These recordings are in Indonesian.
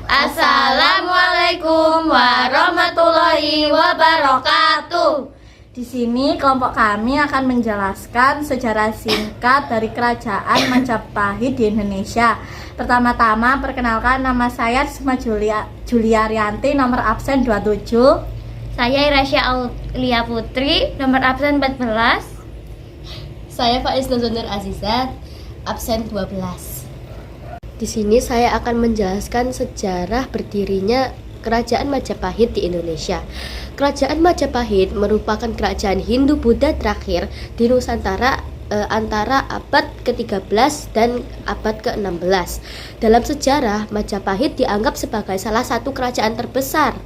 Assalamualaikum warahmatullahi wabarakatuh. Di sini kelompok kami akan menjelaskan sejarah singkat dari Kerajaan Majapahit di Indonesia. Pertama-tama perkenalkan, nama saya Risma Juliarianti, nomor absen 27. Saya Irasya Aulia Putri, nomor absen 14. Saya Faiz Nuzunur Azizat, absen 12. Di sini saya akan menjelaskan sejarah berdirinya Kerajaan Majapahit di Indonesia. Kerajaan Majapahit merupakan kerajaan Hindu-Buddha terakhir di Nusantara antara abad ke-13 dan abad ke-16. Dalam sejarah, Majapahit dianggap sebagai salah satu kerajaan terbesar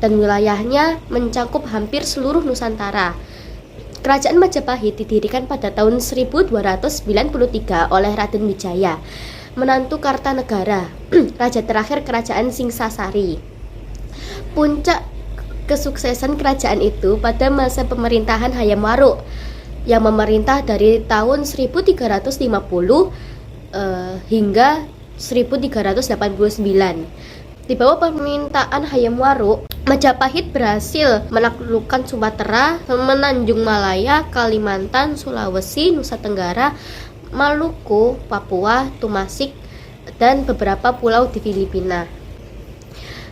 dan wilayahnya mencakup hampir seluruh Nusantara. Kerajaan Majapahit didirikan pada tahun 1293 oleh Raden Wijaya, menantu Kartanegara, raja terakhir kerajaan Singsasari. Puncak kesuksesan kerajaan itu pada masa pemerintahan Hayam Wuruk yang memerintah dari tahun 1350 hingga 1389. Di bawah pemerintahan Hayam Wuruk, Majapahit berhasil menaklukkan Sumatera, Semenanjung Malaya, Kalimantan, Sulawesi, Nusa Tenggara, Maluku, Papua, Tumasik, dan beberapa pulau di Filipina.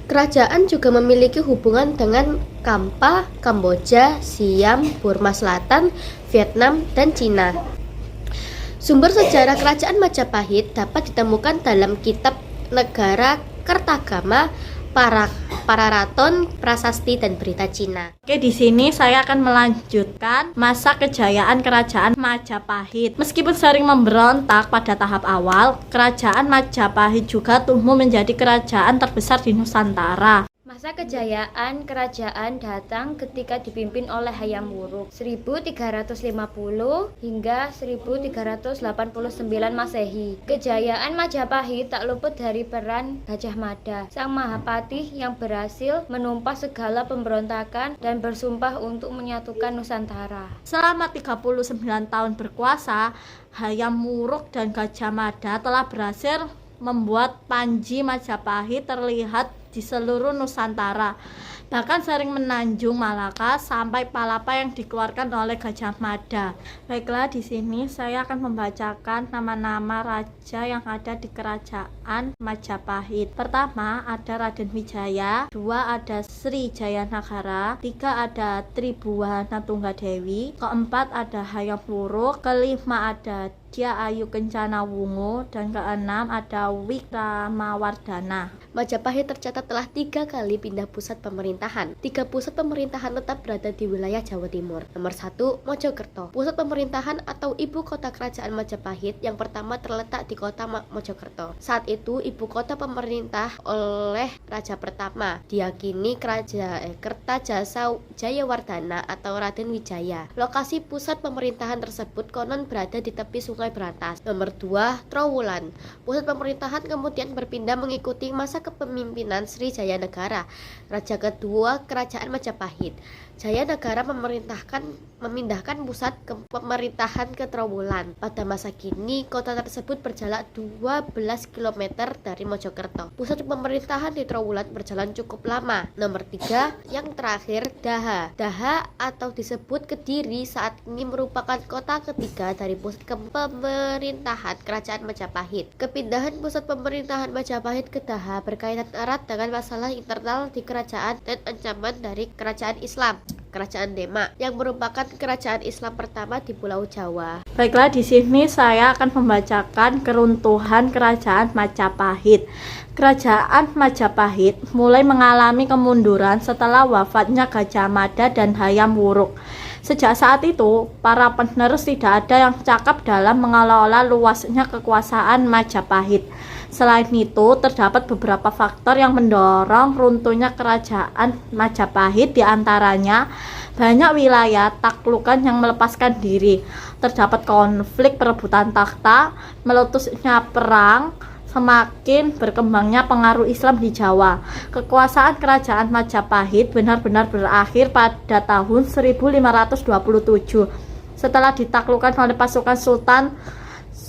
Kerajaan juga memiliki hubungan dengan Kampa, Kamboja, Siam, Burma Selatan, Vietnam, dan Cina. Sumber sejarah Kerajaan Majapahit dapat ditemukan dalam kitab Negara Kertagama, Pararaton, Prasasti, dan Berita Cina. Oke, di sini saya akan melanjutkan masa kejayaan Kerajaan Majapahit. Meskipun sering memberontak pada tahap awal, Kerajaan Majapahit juga tumbuh menjadi kerajaan terbesar di Nusantara. Masa kejayaan kerajaan datang ketika dipimpin oleh Hayam Wuruk 1350 hingga 1389 Masehi. Kejayaan Majapahit tak luput dari peran Gajah Mada, sang Mahapatih yang berhasil menumpas segala pemberontakan dan bersumpah untuk menyatukan Nusantara. Selama 39 tahun berkuasa, Hayam Wuruk dan Gajah Mada telah berhasil membuat Panji Majapahit terlihat di seluruh Nusantara, bahkan sering menanjung Malaka sampai Palapa yang dikeluarkan oleh Gajah Mada. Baiklah, di sini saya akan membacakan nama-nama raja yang ada di Kerajaan Majapahit. Pertama ada Raden Wijaya, dua ada Sri Jayanagara, tiga ada Tribhuwana Tunggadewi, keempat ada Hayam Wuruk, kelima ada Dia Ayu Kencana Wungu, dan keenam ada Wikramawardhana. Majapahit tercatat telah 3 kali pindah pusat pemerintahan. 3 pusat pemerintahan tetap berada di wilayah Jawa Timur. Nomor 1, Mojokerto. Pusat pemerintahan atau ibu kota kerajaan Majapahit yang pertama terletak di kota Mojokerto. Saat itu ibu kota pemerintah oleh raja pertama, diyakini Kertajasa Jayawardhana atau Raden Wijaya. Lokasi pusat pemerintahan tersebut konon berada di tepi Sungai Berantas. Nomor 2, Trowulan. Pusat pemerintahan kemudian berpindah mengikuti masa kepemimpinan Sri Jayanagara, raja kedua kerajaan Majapahit. Jayanagara memindahkan pusat pemerintahan ke Trowulan. Pada masa kini, kota tersebut berjarak 12 km dari Mojokerto. Pusat pemerintahan di Trowulan berjalan cukup lama. Nomor 3, yang terakhir, Daha. Daha atau disebut Kediri saat ini merupakan kota ketiga dari pusat pemerintahan kerajaan Majapahit. Kepindahan pusat pemerintahan Majapahit ke Daha berkaitan erat dengan masalah internal di kerajaan dan ancaman dari kerajaan Islam, Kerajaan Demak, yang merupakan kerajaan Islam pertama di Pulau Jawa. Baiklah, di sini saya akan membacakan keruntuhan Kerajaan Majapahit. Kerajaan Majapahit mulai mengalami kemunduran setelah wafatnya Gajah Mada dan Hayam Wuruk. Sejak saat itu, para penerus tidak ada yang cakap dalam mengelola luasnya kekuasaan Majapahit. Selain itu, terdapat beberapa faktor yang mendorong runtuhnya Kerajaan Majapahit, diantaranya banyak wilayah taklukan yang melepaskan diri, terdapat konflik perebutan takhta, meletusnya perang, semakin berkembangnya pengaruh Islam di Jawa. Kekuasaan Kerajaan Majapahit benar-benar berakhir pada tahun 1527 setelah ditaklukkan oleh pasukan Sultan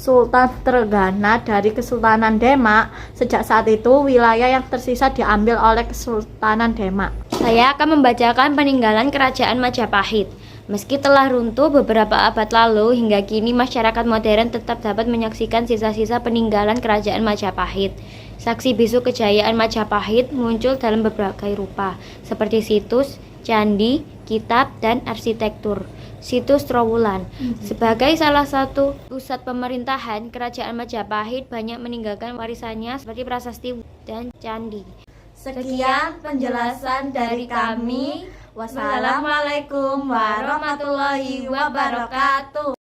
Sultan Trenggana dari Kesultanan Demak. Sejak saat itu wilayah yang tersisa diambil oleh Kesultanan Demak. Saya akan membacakan peninggalan Kerajaan Majapahit. Meski telah runtuh beberapa abad lalu, hingga kini masyarakat modern tetap dapat menyaksikan sisa-sisa peninggalan Kerajaan Majapahit. Saksi bisu kejayaan Majapahit muncul dalam berbagai rupa, seperti situs, candi, kitab, dan arsitektur. Situs Trowulan. Sebagai salah satu pusat pemerintahan, Kerajaan Majapahit banyak meninggalkan warisannya seperti prasasti dan candi. Sekian penjelasan dari kami. Wassalamualaikum warahmatullahi wabarakatuh.